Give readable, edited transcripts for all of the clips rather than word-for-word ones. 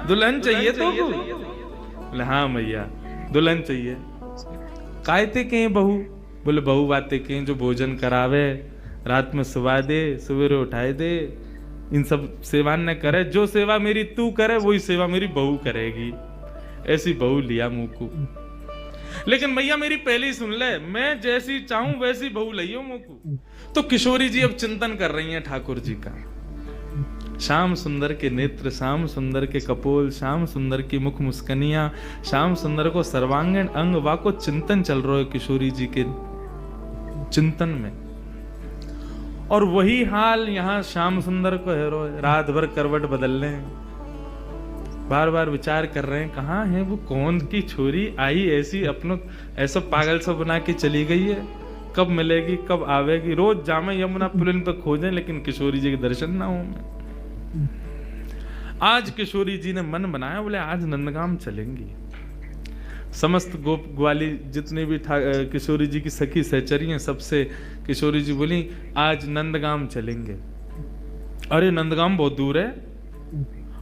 दुल्हन चाहिए तो बोले हाँ मैया दुल्हन चाहिए। कायते के बहू? बोले बहू बातें के जो भोजन करावे, रात में सुवा दे, सवेरे उठाए दे, इन सब सेवा न करे। जो सेवा मेरी तू करे वही सेवा मेरी बहू करेगी। ऐसी बहू लिया मुंह को। लेकिन मैया मेरी पहले ही सुन ले, मैं जैसी चाहूं वैसी बहू लियो मुंह को। तो किशोरी जी अब चिंतन कर रही हैं ठाकुर जी का। श्याम सुंदर के नेत्र, श्याम सुंदर के कपोल, श्याम सुंदर की मुख मुस्कनिया, श्याम सुंदर को सर्वांगीण अंग वाको चिंतन चल रहा है किशोरी जी के चिंतन में। और वही हाल यहां श्याम सुंदर को है रो, रात भर करवट बदल रहे हैं, बार बार विचार कर रहे हैं कहाँ है वो, कौन की छोरी आई ऐसी अपनों ऐसा पागल सा बना के चली गई है, कब मिलेगी कब आवेगी। रोज जामे यमुना पुलिन पर खोजें लेकिन किशोरी जी के दर्शन ना हो। मैं आज किशोरी जी ने मन बनाया, बोले आज नंदगाम चलेंगी। समस्त गोप ग्वाली जितने भी किशोरी जी की सखी सहचरी हैं सबसे किशोरी जी बोली आज नंदगाम चलेंगे। अरे नंदगाम बहुत दूर है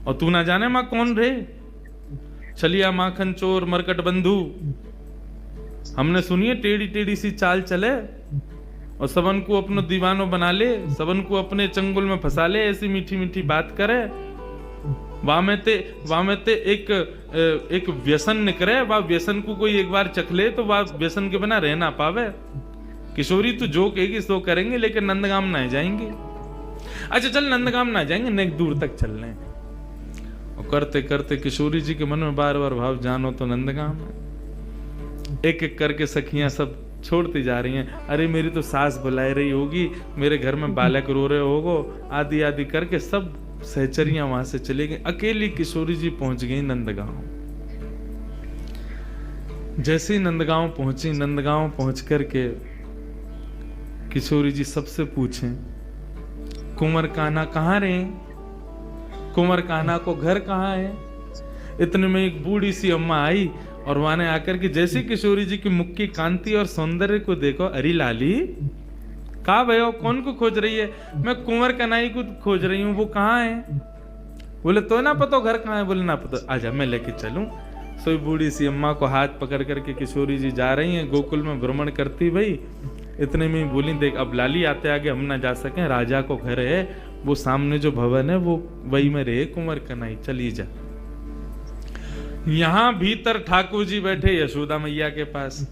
और तू ना जाने माँ कौन रे, छलिया माखन चोर मरकट बंधु, हमने सुनिए टेढ़ी टेढ़ी सी चाल चले और सबन को अपनो दीवानो बना ले, सबन को अपने चंगुल में फंसा ले, ऐसी मीठी मीठी बात करे। वामेते एक व्यसन निकले, वह व्यसन को कोई एक बार चख ले तो वह व्यसन के बिना रह ना पावे। किशोरी तू जो कहेगी सो करेंगे लेकिन नंदगाम ना जाएंगे। अच्छा चल नंदगाम ना जाएंगे, नेक दूर तक चल रहे हैं। और करते करते किशोरी जी के मन में बार बार भाव जानो तो नंदगाम है। एक एक करके सखियां सब छोड़ती जा रही हैं। अरे मेरी तो सास बुलाई रही होगी, मेरे घर में बालक रो रहे होगो, आदि आदि करके सब सहचरियां वहां से चली गई। अकेली किशोरी जी पहुंच गई नंदगांव। जैसे ही नंदगांव पहुंची, नंदगांव पहुंच करके किशोरी जी सबसे पूछें कुंवर कान्हा कहाँ रहे, कुंवर कान्हा को घर कहाँ है। इतने में एक बूढ़ी सी अम्मा आई और वहां ने आकर के जैसे किशोरी जी की मुख की कांति और सौंदर्य को देखो, अरे लाली कहा भयो, कौन को खोज रही है। मैं कुंवर कन्हई को खोज रही हूँ, वो कहाँ है। बोले तो ना पता घर कहाँ है। बोले ना पता, आजा मैं लेके चलूं। सोई बूढ़ी सी अम्मा को हाथ पकड़ करके किशोरी जी जा रही हैं गोकुल में भ्रमण करती। भाई इतने में बोली देख अब लाली आते आगे हम ना जा सके, राजा को घर है, वो सामने जो भवन है वो वही में रहे कुंवर कन्हई, चली जा। यहां भीतर ठाकुर जी बैठे यशोदा मैया के पास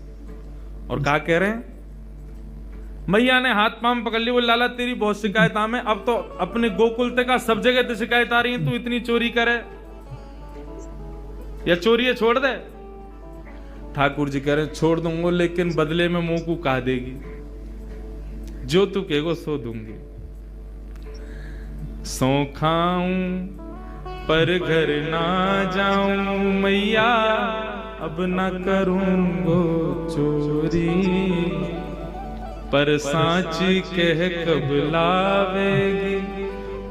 और क्या कह रहे हैं। मैया ने हाथ पांव पकड़ ली, बोले लाला तेरी बहुत शिकायत हमें, अब तो अपने गोकुल तक का सब जगह तो शिकायत आ रही है, तू इतनी चोरी करे या चोरी छोड़ दे। ठाकुर जी कह रहे छोड़ दूंगा लेकिन बदले में मुंह को कहा देगी, जो तू कहेगो सो दूंगी। सो खाऊं पर घर ना जाऊं मैया, अब ना करूंगो चोरी, पर सांची कह कब लावेगी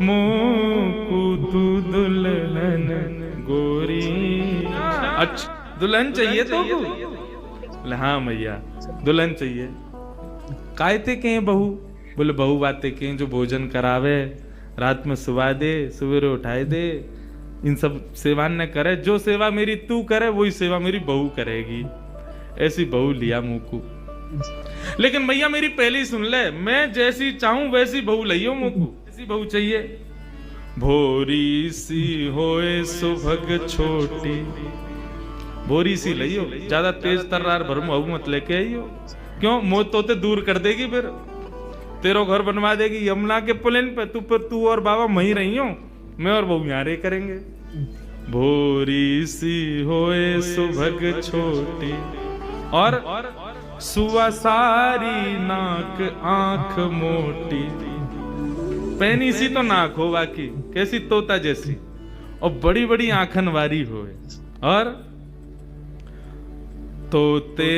मुंह को तू दुल्हन गोरी। अच्छा दुल्हन चाहिए तो बोले हाँ मैया दुल्हन चाहिए। कायते के बहू? बोले बहू बातें के जो भोजन करावे, रात में सुवा दे, सवेरे उठाए दे, इन सब सेवा न करे। जो सेवा मेरी तू करे वही सेवा मेरी बहू करेगी। ऐसी बहू लिया मुंह को। लेकिन मैया मेरी पहले ही सुन ले, मैं जैसी चाहूं वैसी बहू लियो मुंह को। ऐसी बहू चाहिए। भोरी सी होए सुभग छोटी, भोरी सी लियो, ज्यादा तेज तर्रार भरमू मत लेके आइयो। क्यों मौत तोते दूर कर देगी, फिर तेरो घर बनवा देगी यमुना के पुलिन पे। तू और बाबा वहीं रही हो, मैं और बहू यहाँ रे करेंगे। भोरी सी होए सुभग छोटी और सुवा सारी नाक आंख मोटी। पैनी सी तो नाक हो बाकी कैसी तोता जैसी, और बड़ी बड़ी आंखन वारी होए, और तोते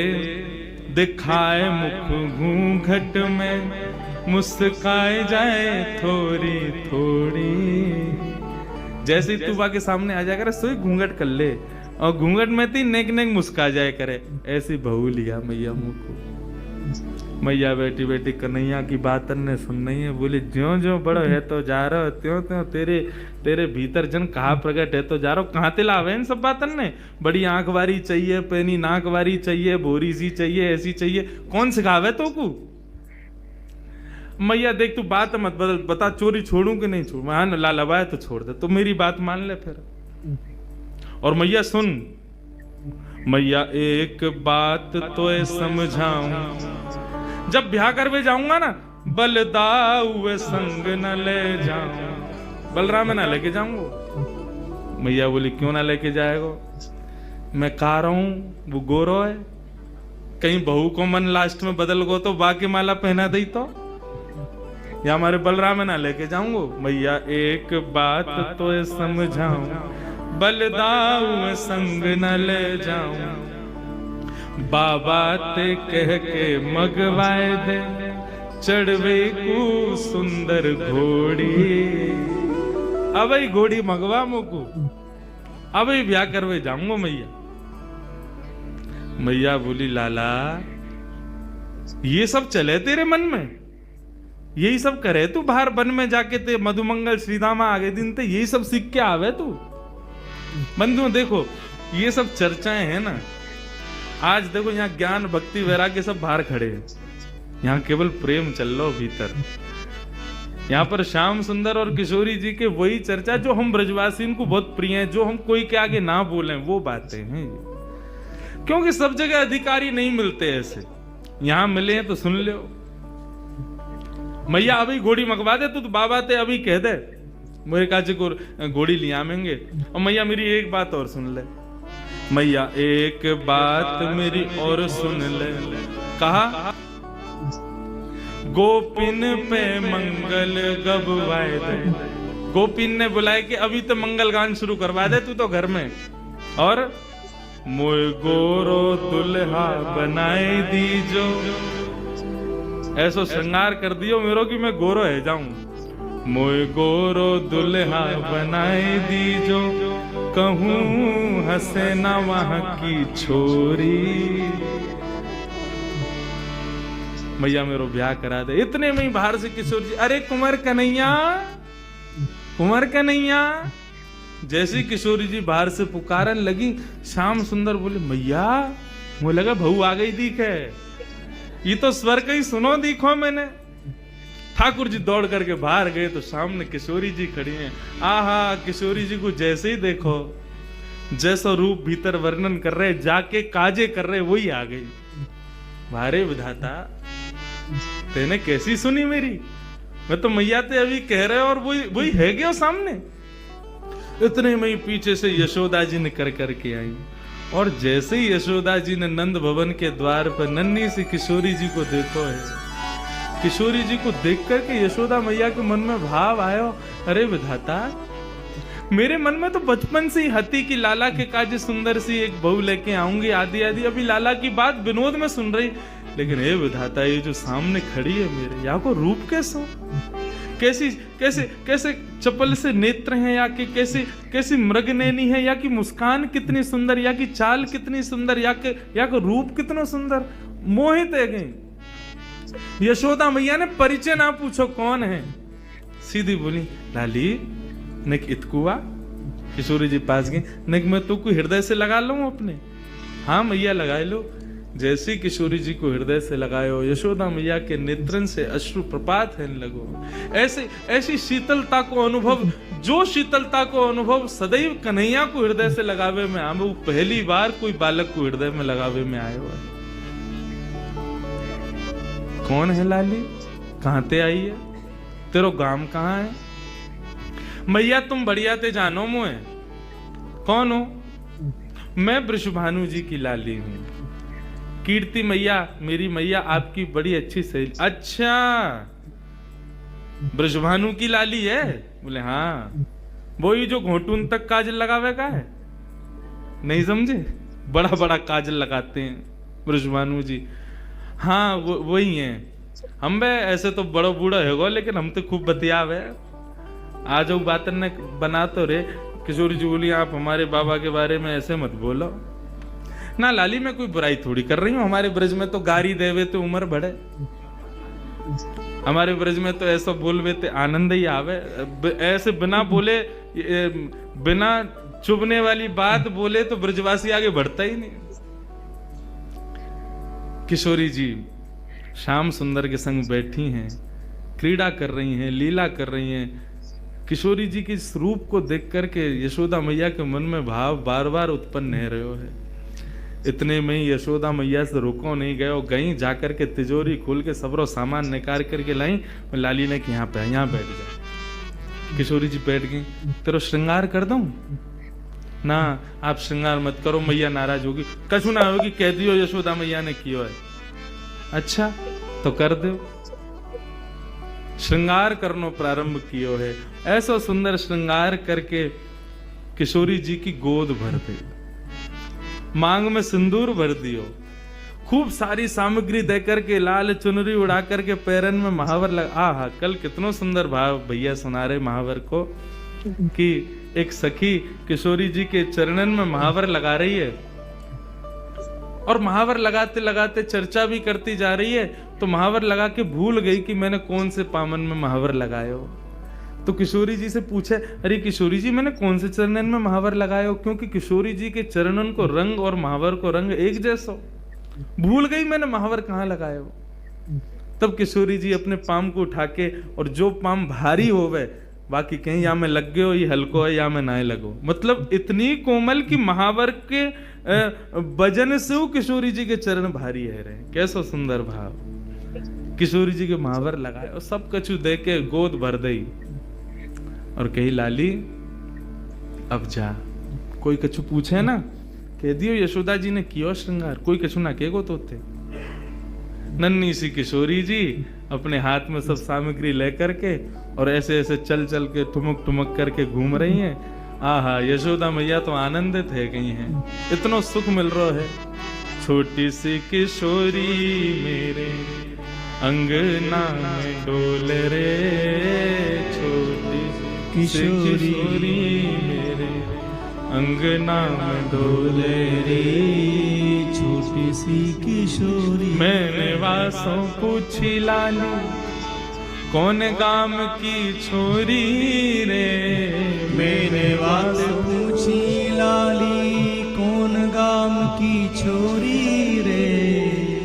दिखाए मुख घूंघट में, मुस्काए जाए थोड़ी थोड़ी। जैसे तू के सामने आ जाए करे सोई घूंघट कर ले, और घूंघट में ती नेक नेक मुस्का जाए करे। ऐसी बहू लिया मैया मुंह को। मैया बैठी बैठी कन्हैया की बात ने सुन नहीं है, बोले ज्यो ज्यो बड़ो है तो जा रहो, त्यों त्यों तेरे भीतर जन कहा प्रकट है तो जा रहो। कहाँ ते लावे इन सब बातन ने? बड़ी आंख वारी चाहिए, पैनी नाक वारी चाहिए, बोरी सी चाहिए, ऐसी चाहिए, कौन सिखावे तो को? मैया देख तू बात मत बदल, बता चोरी छोड़ू कि नहीं छोड़ू? हाँ लालबाए तो छोड़ दे, तो मेरी बात मान ले फिर। और मैया सुन, मैया एक बात तो समझाऊं, जब ब्याह करवे जाऊंगा ना बलदाऊ संग न ले जाऊं, बलराम ना लेके जाऊंगा। मैया बोली क्यों ना लेके जाएगा? मैं कह रहा हूं वो गोरो है, कहीं बहू को मन लास्ट में बदल गो तो बाकी माला पहना दी तो, या हमारे बलराम ना लेके जाऊंगा। मैया एक बात तो समझाऊं, बलदाऊ संग न ले जाऊं, बाबा ते कह के मगवाए दे चढ़वे को सुंदर घोड़ी। अब घोड़ी मगवा मोकू, अब ब्याह करवे जाऊंगा मैया। मैया बोली लाला ये सब चले तेरे मन में, यही सब करे तू बाहर वन में जाके ते मधुमंगल श्रीदामा आगे दिन ते यही सब सीख के आवे तू? बंधु देखो ये सब चर्चाएं हैं ना, आज देखो यहाँ ज्ञान भक्ति वैराग्य सब बाहर खड़े हैं, यहाँ केवल प्रेम चल लो भीतर। यहाँ पर श्याम सुंदर और किशोरी जी के वही चर्चा जो हम ब्रजवासी को बहुत प्रिय है, जो हम कोई के आगे ना बोले वो बातें हैं। क्योंकि सब जगह अधिकारी नहीं मिलते ऐसे, यहाँ मिले हैं तो सुन लो। मैया अभी घोड़ी मंगवा दे तू तो बाबा ते अभी कह दे मेरे काजे को घोड़ी ले आवेंगे। और मैया मेरी एक बात और सुन ले, मैया एक बात मेरी और सुन ले। कहा गोपिन पे मंगल गवाए दे, गोपिन ने बुलाए कि अभी तो मंगल गान शुरू करवा दे तू तो घर में, और मोय गोरो दुल्हा बनाए दीजो, ऐसो श्रृंगार कर दियो मेरो कि मैं गोरो है जाऊं। मोय गोरो दुल्हा बनाए दीजो, कहूं हंसे ना वहां की छोरी। मैया मेरो ब्याह करा दे। इतने में ही बाहर से किशोर जी, अरे कुंवर कन्हैया, कुंवर कन्हैया। जैसे किशोरी जी बाहर से पुकारन लगी, श्याम सुंदर बोले मैया मुझे लगा बहू आ गई दिखे, ये तो स्वर का ही सुनो दिखो मैंने। ठाकुर जी दौड़ करके बाहर गए तो सामने किशोरी जी खड़ी हैं। आहा किशोरी जी को जैसे ही देखो, जैसा रूप भीतर वर्णन कर रहे, जाके काजे कर रहे, वही आ गई। भारे विधाता तेने कैसी सुनी मेरी? मैं तो मैया ते अभी कह रहे और वही है गया सामने। इतने में ही पीछे से यशोदा जी निकल करके आई, और जैसे ही यशोदा जी ने नंद भवन के द्वार पर नन्ही सी किशोरी जी को देखो है, किशोरी जी को देख करके यशोदा मैया के मन में भाव आयो, अरे विधाता मेरे मन में तो बचपन से ही हती कि लाला के काजे सुंदर सी एक बहू लेके आऊंगी आदि आदि, अभी लाला की बात विनोद में सुन रही, लेकिन हे विधाता ये जो सामने खड़ी है मेरे, यहाँ को रूप कैसो, कैसी कैसे कैसे चपल से नेत्र हैं, या कि कैसी मृगनैनी है, या कि मुस्कान कितनी सुंदर, या कि चाल कितनी सुंदर, या कि रूप कितना सुंदर, मोहित है गई। यशोदा मैया ने परिचय ना पूछो कौन है, सीधी बोली लाली निक इतकुआ। किशोरी जी पास गई, निक मैं तो को हृदय से लगा लूं अपने। हाँ मैया लगाए लो। जैसी किशोरी जी को हृदय से लगायो, यशोदा मैया के नेत्रन से अश्रु प्रपात है लगो। ऐसी शीतलता को अनुभव, जो शीतलता को अनुभव सदैव कन्हैया को हृदय से लगावे में आवे, वो पहली बार कोई बालक को हृदय में लगावे में आयो है। कौन है लाली, कहां ते आई है, तेरो गांव कहाँ है? मैया तुम बढ़िया ते जानो मुझे, कौन हो? मैं वृषभानु जी की लाली हूं। कीर्ति मैया, मेरी मैया आपकी बड़ी अच्छी सहेली। अच्छा वृषभानु की लाली है? बोले हाँ, वो ही जो घोटून तक काजल लगावे का है, नहीं समझे? बड़ा बड़ा काजल लगाते हैं वृषभानु जी। हाँ वही है। हम बे ऐसे तो बड़ा बूढ़ा है, लेकिन हम तो खूब बतियावे। आ जाओ बात ने बना तो रे। किशोरी जी बोली आप हमारे बाबा के बारे में ऐसे मत बोलो। ना लाली, मैं कोई बुराई थोड़ी कर रही हूँ। हमारे ब्रज में तो गारी देवे तो उम्र बढ़े, हमारे ब्रज में तो ऐसा बोलवे ते आनंद ही आवे। ऐसे बिना बोले, बिना चुभने वाली बात बोले तो ब्रजवासी आगे बढ़ता ही नहीं। किशोरी जी श्याम सुंदर के संग बैठी हैं, क्रीड़ा कर रही हैं, लीला कर रही हैं। किशोरी जी के इस रूप को देख करके यशोदा मैया के मन में भाव बार बार उत्पन्न हो रहे हो है। इतने में ही यशोदा मैया से रुको नहीं गए, गई जाकर के तिजोरी खोल के सबरो सामान निकाल करके लाई। लाली ने कि यहाँ बैठ जा। किशोरी जी बैठ गई। तेरो श्रृंगार कर दूं? ना, आप श्रृंगार मत करो, मैया नाराज होगी। कछु ना होगी, कह दियो यशोदा मैया ने कियो है। अच्छा तो कर दो। श्रृंगार करनो प्रारंभ कियो है। ऐसा सुंदर श्रृंगार करके किशोरी जी की गोद भर दी, मांग में सिंदूर भर दियो, खूब सारी सामग्री देकर के, लाल चुनरी उड़ा करके पैरन में महावर लगा। आहा, कल कितना सुंदर भाव भैया सुना रहे महावर को कि एक सखी किशोरी जी के चरणन में महावर लगा रही है और महावर लगाते लगाते चर्चा भी करती जा रही है। तो महावर लगा के भूल गई कि मैंने कौन से पामन में महावर लगाए हो। तो किशोरी जी से पूछे, अरे किशोरी जी मैंने कौन से चरणन में महावर लगाए हो? क्योंकि किशोरी जी के चरणन को रंग और महावर को रंग एक जैसा, भूल गई मैंने महावर कहाँ लगाए हो। तब किशोरी जी अपने पाम को उठा के, और जो पाम भारी होवे बाकी कहीं या में लग गए हो, ये हल्को है या में ना लगो, मतलब इतनी कोमल कि महावर के वजन से वो किशोरी जी के चरण भारी है रहे। कैसा सुंदर भाव। किशोरी जी के महावर लगाए और सब कछु दे के गोद भर दई और कही, लाली अब जा। कोई कछु पूछे ना, कह दियो यशोदा जी ने कियो श्रृंगार, कोई कछु ना कहेगो तो थे। नन्ही सी किशोरी जी अपने हाथ में सब सामग्री लेकर के और ऐसे ऐसे चल चल के ठुमक ठुमक करके घूम रही हैं। आहा, यशोदा मैया तो आनंदित है गई हैं, इतना सुख मिल रहा है। छोटी सी किशोरी मेरे अंगना में डोल रे, छोटी किशोरी मेरे अंगना में डोले रे, छोटी सी किशोरी। मैंने वासों पूछी लाली कौन गाम की छोरी रे, मैंने वासों पूछी लाली कौन गाम की छोरी रे।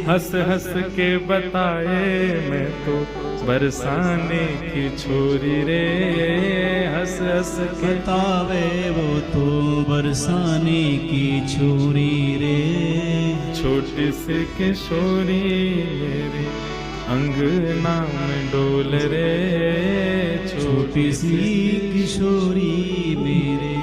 हंस हंस के बताए मैं तो बरसाने की छोरी रे, हंस हंस के बतावे वो तो बरसाने की छोरी रे। छोटी सी किशोरी मेरे अंगना में डोल रे, छोटी सी किशोरी मेरे।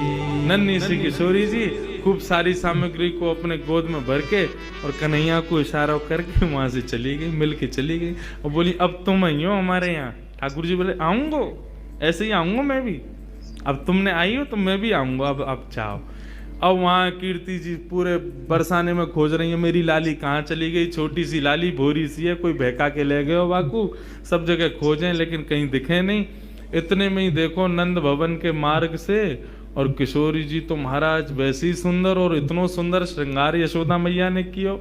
नन्ही सी किशोरी जी खूब सारी सामग्री को अपने गोद में भर के और कन्हैया को इशारा करके वहां से चली गई, मिल के चली गई और बोली, अब तुम आई हो हमारे यहाँ। ठाकुर जी बोले, आऊंगो, ऐसे ही आऊंगा मैं भी, अब तुमने आई हो तो मैं भी आऊंगा, अब चाहो। अब वहाँ कीर्ति जी पूरे बरसाने में खोज रही है, मेरी लाली कहाँ चली गई। छोटी सी लाली भोरी सी है, कोई बहका के ले गए हो बाकू। सब जगह खोजें लेकिन कहीं दिखे नहीं। इतने में ही देखो नंद भवन के मार्ग से, और किशोरी जी तो महाराज वैसी सुंदर, और इतनो सुंदर श्रृंगार यशोदा मैया ने कियो।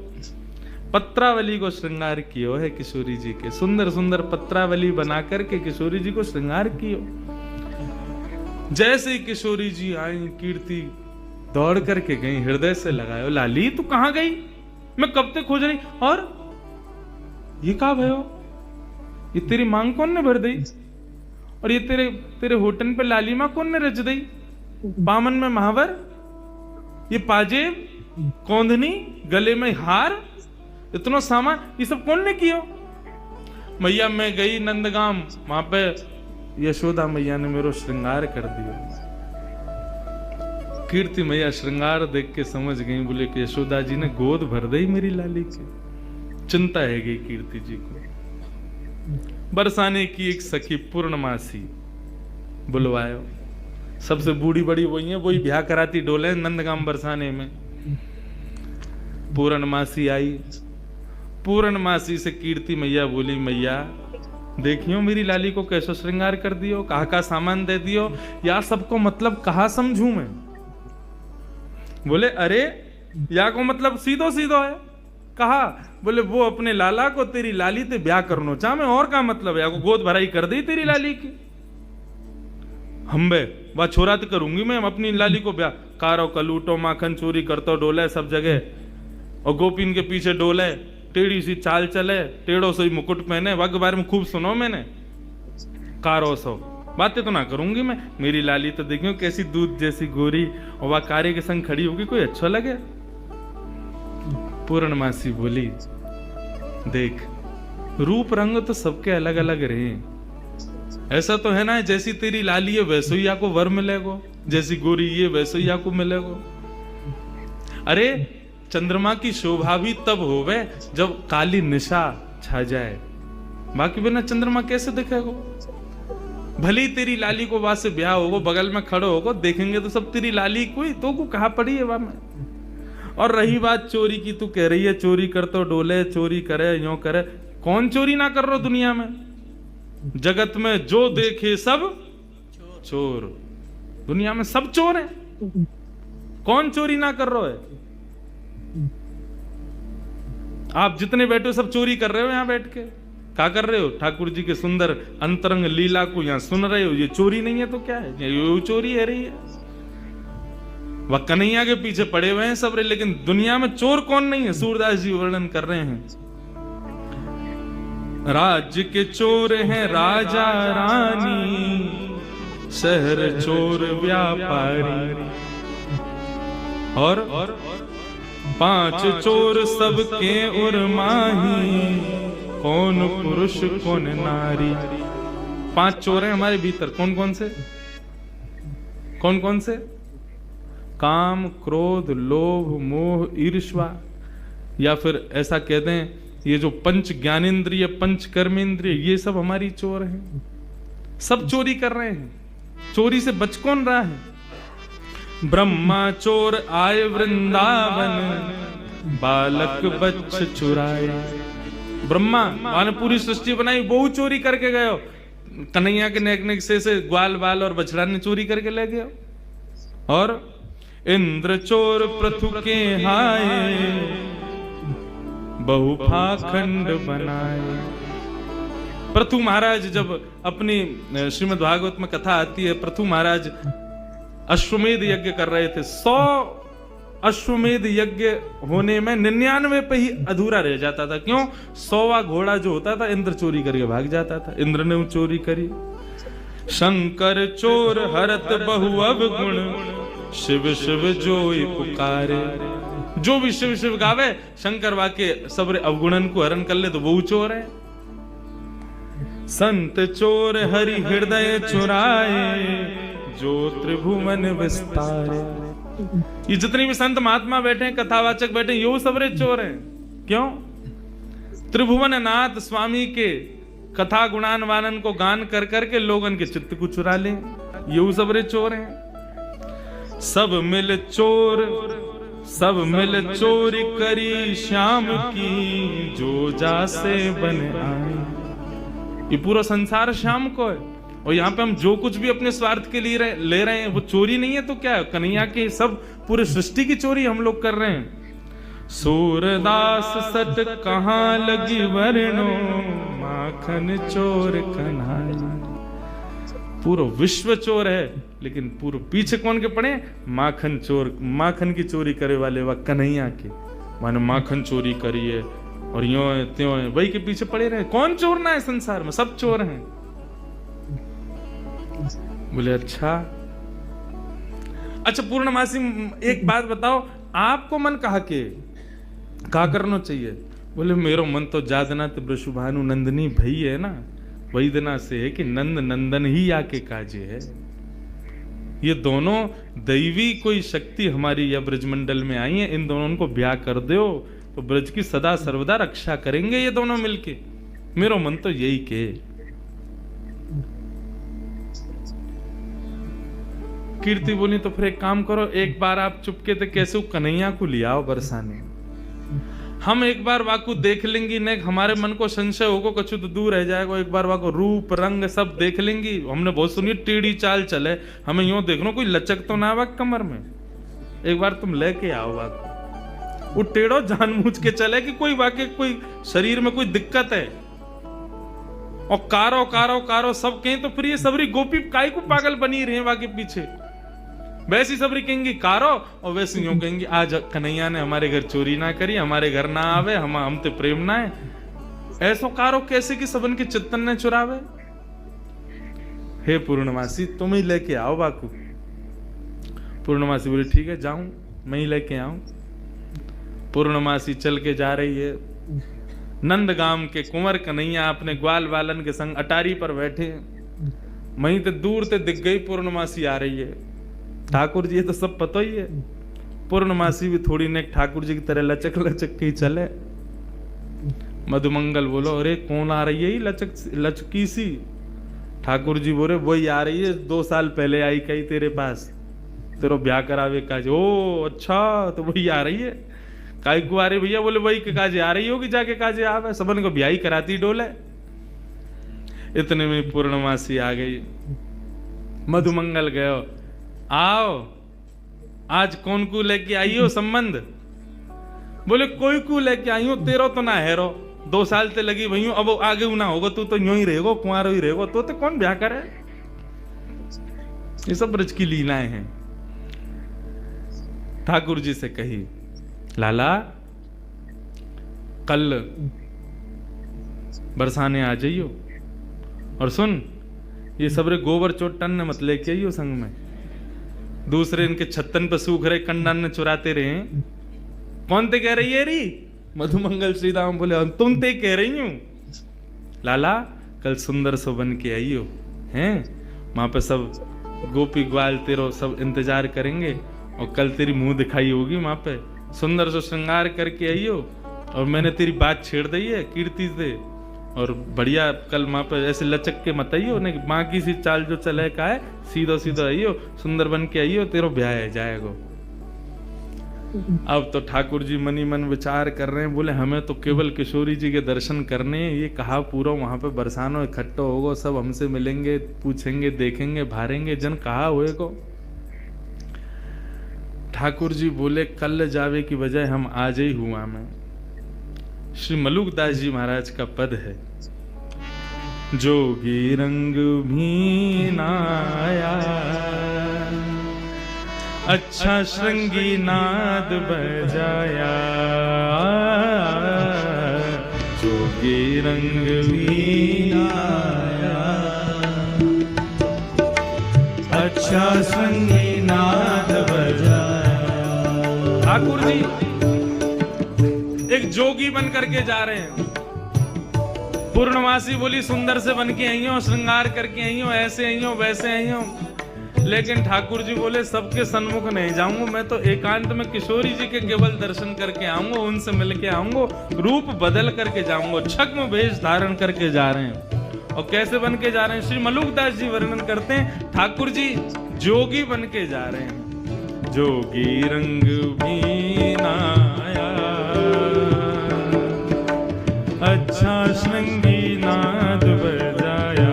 पत्रावली को श्रृंगार कियो है किशोरी जी के, सुंदर सुंदर पत्रावली बना करके किशोरी जी को श्रृंगार कियो। जैसे ही किशोरी जी आई, कीर्ति दौड़ करके गई, हृदय से लगायो, लाली तू कहाँ गई? मैं कब तक खोज रही। और ये कहा भयो, ये तेरी मांग कौन ने भर दी? और ये तेरे होटन पे लाली माँ कौन ने रच दी? बामन में महावर, ये पाजेब, कौंधनी, गले में हार, इतना सामान, ये सब कौन ने किया? मैया मैं गई नंदगाम, वहां पे यशोदा मैया ने मेरो श्रृंगार कर दिया। कीर्ति मैया श्रृंगार देख के समझ गई, बोले कि यशोदा जी ने गोद भर दी मेरी लाली की। चिंता है गई कीर्ति जी को। बरसाने की एक सखी पूर्णमासी बुलवायो, सबसे बूढ़ी बड़ी वही है, वही ब्याह कराती डोले नंदगाम बरसाने में। पूर्णमासी आई, पूर्णमासी से कीर्ति मैया बोली, मैया देखियो मेरी लाली को कैसे श्रृंगार कर दियो, कहा का सामान दे दियो, या सबको मतलब कहा समझू मैं? बोले अरे या को मतलब सीधो सीधो है। कहा बोले वो अपने लाला को तेरी लाली ते ब्याह करनो चाह में, और का मतलब है, या को गोद भराई कर दी तेरी लाली की। हम्बे वह छोरा तो करूंगी मैं अपनी लाली को ब्याह। कारो कलूटो माखन चोरी करतो डोले सब जगह, और गोपीन के पीछे डोले, टेढ़ी सी चाल चले, टेढ़ो सी मुकुट पहने, वग बारे में खूब सुनो मैंने। कारो सो बातें तो ना करूंगी मैं, मेरी लाली तो देखियो कैसी दूध जैसी गोरी, और वह कार्य के संग खड़ी होगी, कोई अच्छा लगे। पूर्णमासी बोली देख रूप रंग तो सबके अलग अलग रहे, ऐसा तो है ना जैसी तेरी लाली है वैसे ही आपको वर मिलेगो, जैसी गोरी ये वैसे ही आपको मिलेगो। अरे चंद्रमा की शोभा भी तब होवे जब काली निशा छा जाए, बाकी बिना चंद्रमा कैसे दिखेगो। भले ही तेरी लाली को वहां से ब्याह होगो, बगल में खड़ो होगो, देखेंगे तो सब तेरी लाली कोई तो को कहा पड़ी है वहां में। और रही बात चोरी की, तू कह रही है चोरी कर तो डोले, चोरी करे यो करे, कौन चोरी ना कर रहा दुनिया में। जगत में जो देखे सब चोर, दुनिया में सब चोर हैं, कौन चोरी ना कर रहा है। आप जितने बैठे हो सब चोरी कर रहे हो, यहां बैठ के क्या कर रहे हो, ठाकुर जी के सुंदर अंतरंग लीला को यहां सुन रहे हो, ये चोरी नहीं है तो क्या है, ये चोरी है रही है। वह कन्हैया के पीछे पड़े हुए हैं सब, लेकिन दुनिया में चोर कौन नहीं है। सूरदास जी वर्णन कर रहे हैं, राज्य के चोर हैं राजा रानी, शहर चोर व्यापारी, और 5 चोर सबके उर्माही, कौन पुरुष कौन नारी। 5 चोर हैं हमारे भीतर, कौन कौन से, कौन कौन से। काम, क्रोध, लोभ, मोह, ईर्ष्या, या फिर ऐसा कहते हैं ये जो पंच ज्ञानेंद्रिय, पंच कर्मेंद्रिय, ये सब हमारी चोर हैं। सब चोरी कर रहे हैं, चोरी से बच कौन रहा है। ब्रह्मा चोर आए वृंदावन, बालक बच्च चुराए। ब्रह्मा ने पूरी सृष्टि बनाई, वो चोरी करके गए हो। कन्हैया के नेक नेक से ग्वाल बाल और बछड़ा ने चोरी करके ले गए। और इंद्र चोर पृथु के हाय, बहु पाखंड बनाए। पृथु महाराज जब अपनी श्रीमद् भागवत में कथा आती है, पृथु महाराज अश्वमेध यज्ञ कर रहे थे। 100 अश्वमेध यज्ञ होने में 99 पे ही अधूरा रह जाता था। क्यों? 100वां घोड़ा जो होता था इंद्र चोरी करके भाग जाता था। इंद्र ने चोरी करी। शंकर चोर हरत बहु अवगुण, शिव शिव जोई पुकारे। जो भी शिव शिव गावे, शंकर वाके सबरे अवगुणन को हरण कर ले तो वो चोर है। संत चोर हरि हृदय चुराए, जो त्रिभुवन विस्तारे। ये जितने भी संत महात्मा बैठे हैं, कथावाचक बैठे हैं, ये सबरे चोर हैं। क्यों? त्रिभुवन नाथ स्वामी के कथा गुणान वानन को गान कर करके लोगन के चित्त को चुरा ले, ये सबरे चोर हैं। सब मिल चोर, सब मिल चोरी करी श्याम की, जो जासे बन आए। ये पूरा संसार श्याम को है, और यहाँ पे हम जो कुछ भी अपने स्वार्थ के लिए ले रहे हैं वो चोरी नहीं है तो क्या है? कन्हैया के सब पूरे सृष्टि की चोरी हम लोग कर रहे हैं। सूरदास सट कहाँ लगी वर्णो, माखन चोर कन्हैया। पूरा विश्व चोर है, लेकिन पूरे पीछे कौन के पड़े? माखन चोर। माखन की चोरी करे वाले वह कन्हैया के, माने माखन चोरी करी है और यो है त्यों है, वही के पीछे पड़े रहे। कौन चोर ना है संसार में? सब चोर हैं। बोले अच्छा पूर्णमासी एक बात बताओ, आपको मन कहा के का करना चाहिए? बोले मेरो मन तो जादना ब्रशुभानु नंदनी भई है ना, वही दिना से है कि नंद नंदन ही आके काजे है। ये दोनों दैवी कोई शक्ति हमारी या ब्रजमंडल में आई है, इन दोनों को ब्याह कर दो तो ब्रज की सदा सर्वदा रक्षा करेंगे ये दोनों मिलके। मेरो मन तो यही के। कीर्ति बोली तो फिर एक काम करो, एक बार आप चुपके थे कैसे कन्हैया को ले आओ बरसाने। हम एक बार वाकू देख लेंगी, ने हमारे मन को संशय होगा कछु तो दूर रह जाएगा। एक बार वाको रूप रंग सब देख लेंगी। हमने बहुत सुनी टेढ़ी चाल चले, हमें यूं देखना कोई लचक तो ना वाक कमर में। एक बार तुम लेके आओ वाको। वो टेढ़ो जानबूझ के चले कि कोई वाकई कोई शरीर में कोई दिक्कत है। और कारो कारो कारो सब कहें तो फिर ये सबरी गोपी काय को पागल बनी रहे वाके पीछे। वैसी सबरी कहेंगी कारो और वैसे यूं कहेंगी आज कन्हैया ने हमारे घर चोरी ना करी, हमारे घर ना आवे, हम ते प्रेम ना है। ऐसो कारो कैसे कि सबन के चित्तन ने चुरावे। हे पूर्णमासी तुम ही लेके आओ बाकू। पूर्णमासी बोली ठीक है जाऊं, मैं ही लेके आऊं। पूर्णमासी चल के जा रही है। नंदगाम के कुंवर कन्हैया अपने ग्वाल बालन के संग अटारी पर बैठे। वहीं ते दूर ते दिख गई पूर्णमासी आ रही है। ठाकुर जी ये तो सब पता ही है। पूर्णमासी भी थोड़ी ने ठाकुर जी की तरह लचक लचक के ही चले। मधुमंगल बोलो अरे कौन आ रही है ये लचकी सी। ठाकुर जी बोले वही आ रही है, 2 साल पहले आई कही तेरे पास, तेरो ब्याह करावे काज। ओ अच्छा तो वही आ रही है। काई को आ रही भैया? बोले वही के काजे आ रही होगी, जाके काजे आवे, सबन को ब्याह ही कराती डोले। इतने में पूर्णमासी आ गई। मधुमंगल गयो आओ आज कौन को लेके आई हो संबंध? बोले कोई को लेके आई हो, तेरो तो ना हेरो, 2 साल ते लगी वही हूं, अब आगे ना होगा, तू तो यूं ही रहेगो, कुंवारो ही रहेगो, तो कौन ब्याह करे। ये सब ब्रज की लीलाएं हैं। ठाकुर जी से कही लाला कल बरसाने आ जाइयो, और सुन ये सबरे गोबर चोट टन मत लेके आइयो संग में, दूसरे इनके छत्तन पे सूख रहे कंडन ने चुराते रहे। कौन ते कह रही है री? मधुमंगल श्रीराम बोले तुम ते कह रही हूं। लाला कल सुंदर सो बन के आइयो हैं, वहां पे सब गोपी ग्वाल तेरो सब इंतजार करेंगे, और कल तेरी मुंह दिखाई होगी वहां पे, सुंदर सो श्रृंगार करके आइयो। और मैंने तेरी बात छेड़ दी है कीर्ति से, और बढ़िया कल वहां पे ऐसे लचक के मत आइयो, नहीं माँ की सी चाल जो चले का है, सीधो सीधो आइयो, सुंदर बन के आइयो, तेरो ब्याह है जाएगो। अब तो ठाकुर जी मनी मन विचार कर रहे हैं, बोले हमें तो केवल किशोरी जी के दर्शन करने हैं, ये कहा पूरा वहां पे बरसानो इकट्ठो होगो, सब हमसे मिलेंगे, पूछेंगे, देखेंगे, भारेंगे, जन कहा हुए को। ठाकुर जी बोले कल जावे की बजाय हम आज ही हुआ में। श्री मलुकदास जी महाराज का पद है, जोगी रंग भी नाया, अच्छा श्रृंगी नाद बजाया, जोगी रंग भी नाया, अच्छा श्रृंगी नाद बजाया। ठाकुर जी एक जोगी बन करके जा रहे हैं। पूर्णमासी बोली सुंदर से बन के आई हो, श्रृंगार करके आई हो, ऐसे आई हो, वैसे आई हो। लेकिन ठाकुर जी बोले सबके सन्मुख नहीं जाऊंगा, मैं तो एकांत में किशोरी जी के केवल दर्शन करके आऊंगा, उनसे मिल के आऊंगा, रूप बदल करके जाऊंगा। छद्म वेश धारण करके जा रहे हैं। और कैसे बन के जा रहे हैं? श्री मलुकदास जी वर्णन करते हैं, ठाकुर जी जोगी बन के जा रहे हैं। जोगी रंग भी नाया, अच्छा श्रृंगी नाद बजाया,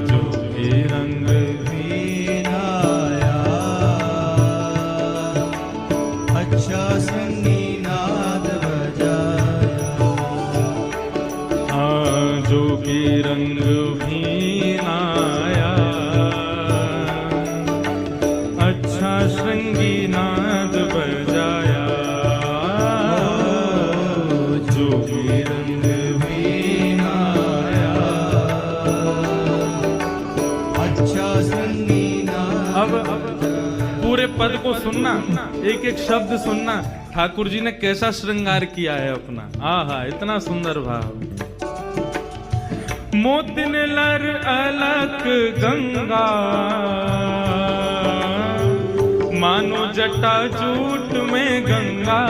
जोगी रंग भी नाया, अच्छा श्रृंगी नाद बजाया, जोगी रंग भी नाया, अच्छा श्रृंगी नाद बजाया, जोगी रंग भी नाया, अच्छा श्रृंगी नाद। अब पूरे पद को सुनना, एक एक शब्द सुनना, ठाकुर जी ने कैसा श्रृंगार किया है अपना। आहा इतना सुंदर भाव। मोतिन लर अलक गंगा, मानो जटा जूट में गंगा,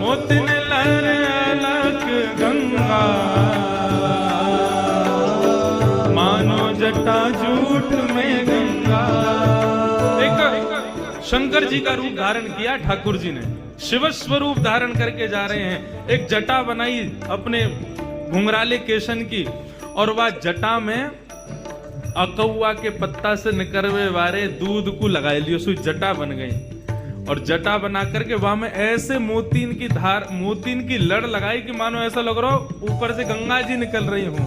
मोतिन लर अलक गंगा, मानो जटा जूट में गंगा। एक शंकर जी का रूप धारण किया ठाकुर जी ने, शिव स्वरूप धारण करके जा रहे हैं। एक जटा बनाई अपने घुंघराले केशन की, और वह जटा में अकौआ के पत्ता से निकलवे वारे दूध को लगा लियो, सु जटा बन गई। और जटा बना करके वहां में ऐसे मोतीन की धार, मोतीन की लड़ लगाई कि मानो ऐसा लग रहा हो ऊपर से गंगा जी निकल रही हूं।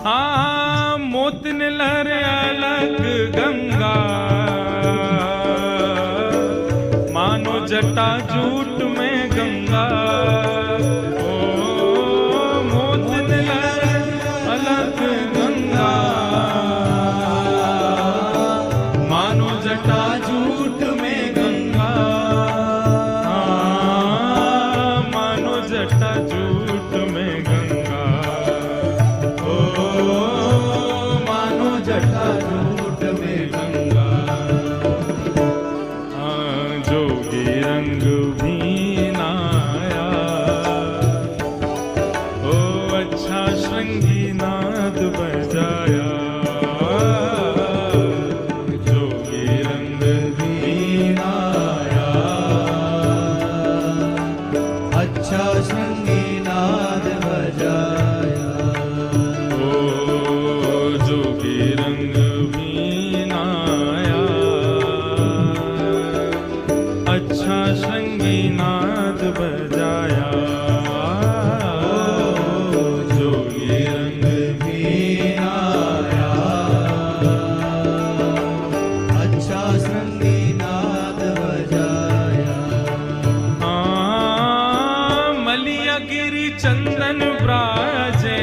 हाँ, मोतिन लहर अलग गंगा, मानो जटा जूट में गंगा। ओ मोतिन लहर अलग गंगा, मानो जटा जूट में गंगा। हाँ, मानो जटा जूट में गंगा। ओ मानो जटा जूट में गंगा। हाँ, जोगी रंग भी नाया, ओ अच्छा श्रृंगी नाद बजाया। जोगी रंग भी नाया, अच्छा श्रृंगी नाद बजाया। ओ जोगी रंग भी नाया, अच्छा श्रृंगी नाद बजाया। जोगी रंग भी आया, अच्छा श्रृंगी नाद बजाया। हाँ, मलिया गिरी चंदन ब्राजे,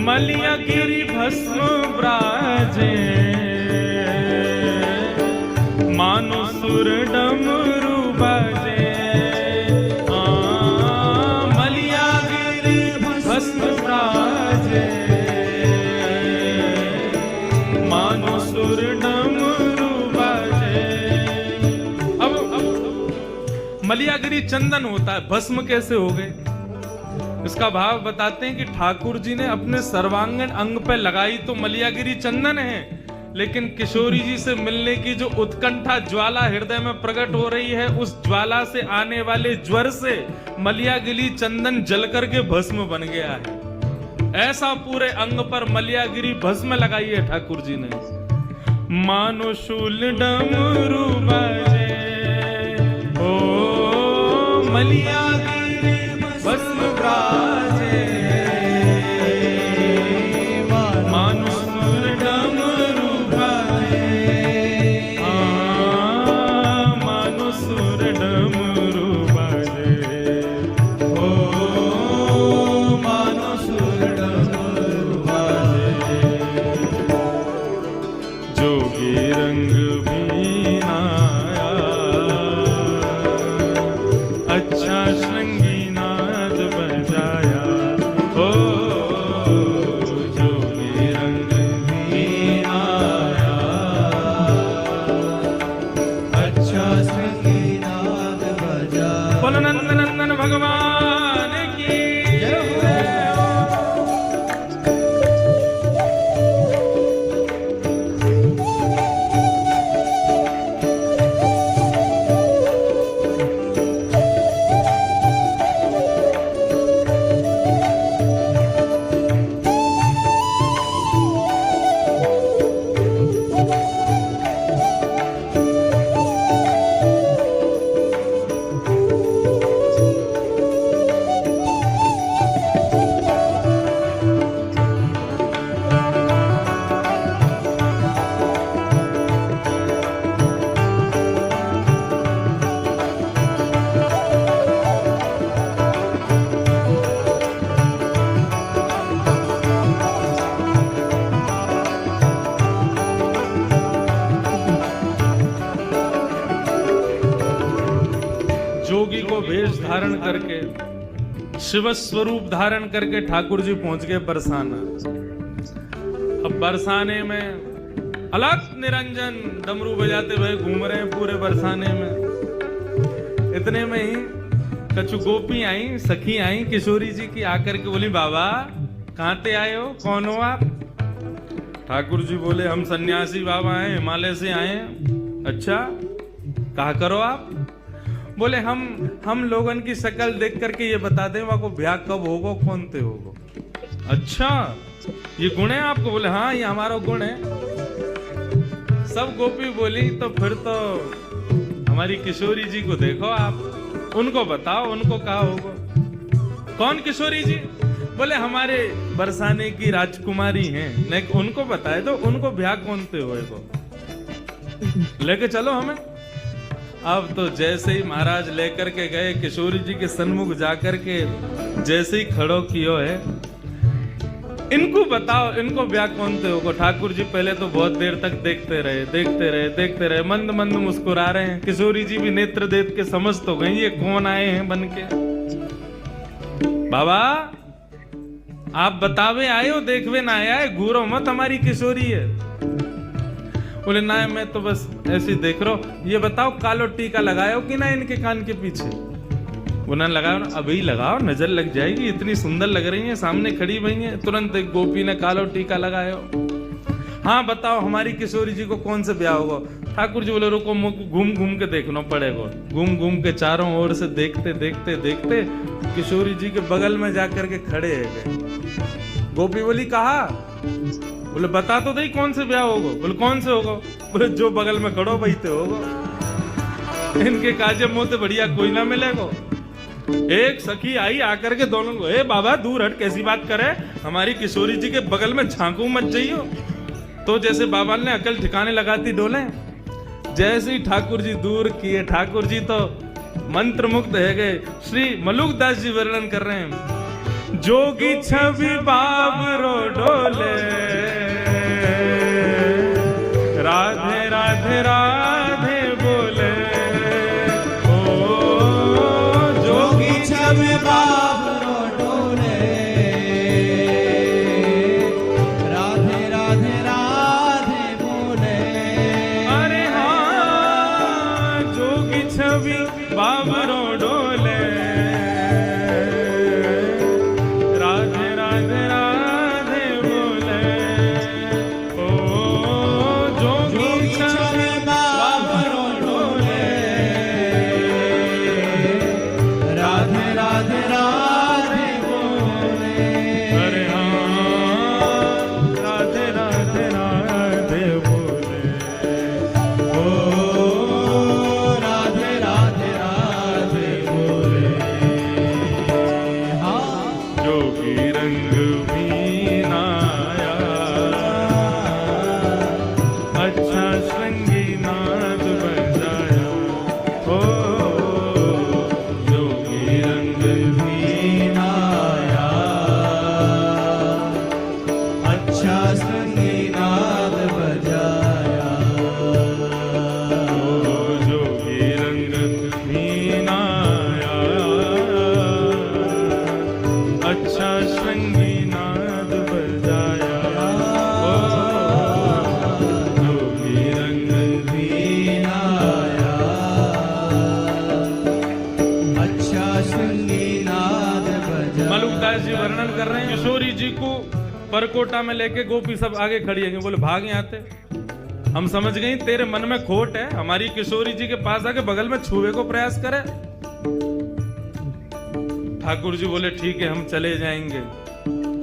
मलिया गिरी भस्म ब्राजे। मानो सुर डमरू बाजे। हाँ, मलिया गिरी भस्म ब्राजे, मानो सुर डमरू बाजे। अब मलियागिरी चंदन होता है, भस्म कैसे हो गए? इसका भाव बताते हैं कि ठाकुर जी ने अपने सर्वांगीण अंग पे लगाई तो मलियागिरी चंदन है, लेकिन किशोरी जी से मिलने की जो उत्कंठा ज्वाला हृदय में प्रकट हो रही है, उस ज्वाला से आने वाले ज्वर से मलियागिरी चंदन जल करके भस्म बन गया है। ऐसा पूरे अंग पर मलियागिरी भस्म लगाई है ठाकुर जी ने। मानो शूल डमरू बजे, ओ मलियागिरी भस्म ब्राजे। मानो सुर डमरू बजे, हाँ, मानो सुर डमरू बजे। ओ मानो सुर डमरू बजे। जोगी रंग भी नाया, अच्छा श्रृंगी नाद बजाया। ओ जोगी रंग भी नाया, अच्छा श्रृंगी नाद बजाया। बोलो नंद नंदन भगवान की जोगी को वेश धारण करके, शिव स्वरूप धारण करके ठाकुर जी पहुंच गए बरसाना। अब बरसाने में अलग निरंजन डमरू बजाते हुए घूम रहे हैं पूरे बरसाने में। इतने में ही कछु गोपी आई, सखी आई किशोरी जी की, आकर के बोली, बाबा कहाँ ते आए हो, कौन हो आप? ठाकुर जी बोले, हम सन्यासी बाबा हैं, हिमालय से आए हैं। अच्छा, कहा करो आप? बोले, हम लोगन की शक्ल देख करके ये बता दें वहां को ब्याह कब होगा, कौन ते होगा। अच्छा, ये गुण है आपको? बोले हाँ ये हमारा गुण है। सब गोपी बोली तो फिर तो हमारी किशोरी जी को देखो आप, उनको बताओ, उनको कहा होगा। कौन किशोरी जी? बोले हमारे बरसाने की राजकुमारी हैं, नहीं उनको बताए तो उनको ब्याह कौन थे हुए को लेके चलो हमें। अब तो जैसे ही महाराज लेकर के गए किशोरी जी के सन्मुख जाकर के जैसे ही खड़ो कियो है, इनको बताओ इनको ब्याह कौन थे होगा। ठाकुर जी पहले तो बहुत देर तक देखते रहे, मंद मंद मुस्कुरा रहे हैं। किशोरी जी भी नेत्र देख के समझ तो गई ये कौन आए हैं बन के। बाबा आप बतावे आए हो, देखवे ना आया है, घूरो मत, हमारी किशोरी है। बोले ना मैं तो बस ऐसे ही देख रहा हूं। ये बताओ कालो टीका लगाओ कि ना इनके कान के पीछे? वो ना लगाओ, अभी लगाओ, नजर लग जाएगी, इतनी सुंदर लग रही है, सामने खड़ी हुई है। तुरंत एक गोपी ने कालो टीका लगाया। हाँ बताओ हमारी किशोरी जी को कौन से ब्याह होगा? ठाकुर जी बोले रुको, घूम घूम के देखना पड़ेगा। घूम घूम के चारों ओर से देखते देखते देखते किशोरी जी के बगल में जाकर के खड़े है। गोपी बोली कहा? बोले बता तो दे कौन से ब्याह होगा? बोले कौन से होगा? बोले जो बगल में खड़ो वही तो होगा। इनके काजे मोते बढ़िया कोई ना मिलेगा। एक सखी आई आकर के दोनों को, ए बाबा दूर हट, कैसी बात करे, हमारी किशोरी जी के बगल में झांकू मत जाइयो। तो जैसे बाबा ने अकल ठिकाने लगाती डोले, जैसे ही ठाकुर जी दूर किए, ठाकुर जी तो मंत्र मुग्ध है गए। श्री मलुकदास जी वर्णन कर रहे हैं, जोगी छवि बाबरो डोले, राधे राधे राधे बोले। छवि बाबरो डोले, राधे राधे राधे बोले। अरे हाँ जोगी छवि बाबरो डोले, राधे राधे राधे बोले। ओ जोगी छवि बाबरो डोले, राधे राधे राधे बोले। अरे हाँ राधे राधे राधे बोले। ओ राधे राधे राधे बोले। हाँ जोगी रंग भी नाया, अच्छा श्रृंगी नाद बजाया। ओ जोगी रंग भी नाया, अच्छा संगीनाद बजाया। ओ जोगी रंग भी नाया, अच्छा श्रृंगी नाद बजाया। ओ जोगी रंग भी नाया, अच्छा संगीनाद बजाया। मलुकदास जी वर्णन कर रहे हैं, किशोरी जी को परकोटा में लेके गोपी सब आगे खड़ी है। बोले भाग यहाँ से, हम समझ गई तेरे मन में खोट है, हमारी किशोरी जी के पास आके बगल में छुए को प्रयास करे। ठाकुर जी बोले ठीक है हम चले जाएंगे,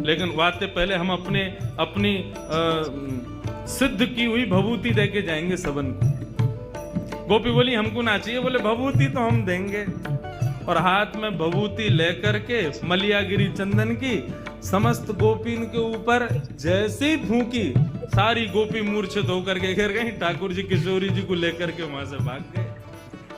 लेकिन वाते पहले हम अपनी सिद्ध की हुई भभूति देके जाएंगे सबन को। गोपी बोली हमको ना चाहिए। बोले भभूति तो हम देंगे। और हाथ में भभूति लेकर के मलियागिरी चंदन की समस्त गोपीन के ऊपर जैसे ही फूंकी, सारी गोपी मूर्छित होकर के गिर गई। ठाकुर जी किशोरी जी को लेकर के वहां से भाग गए।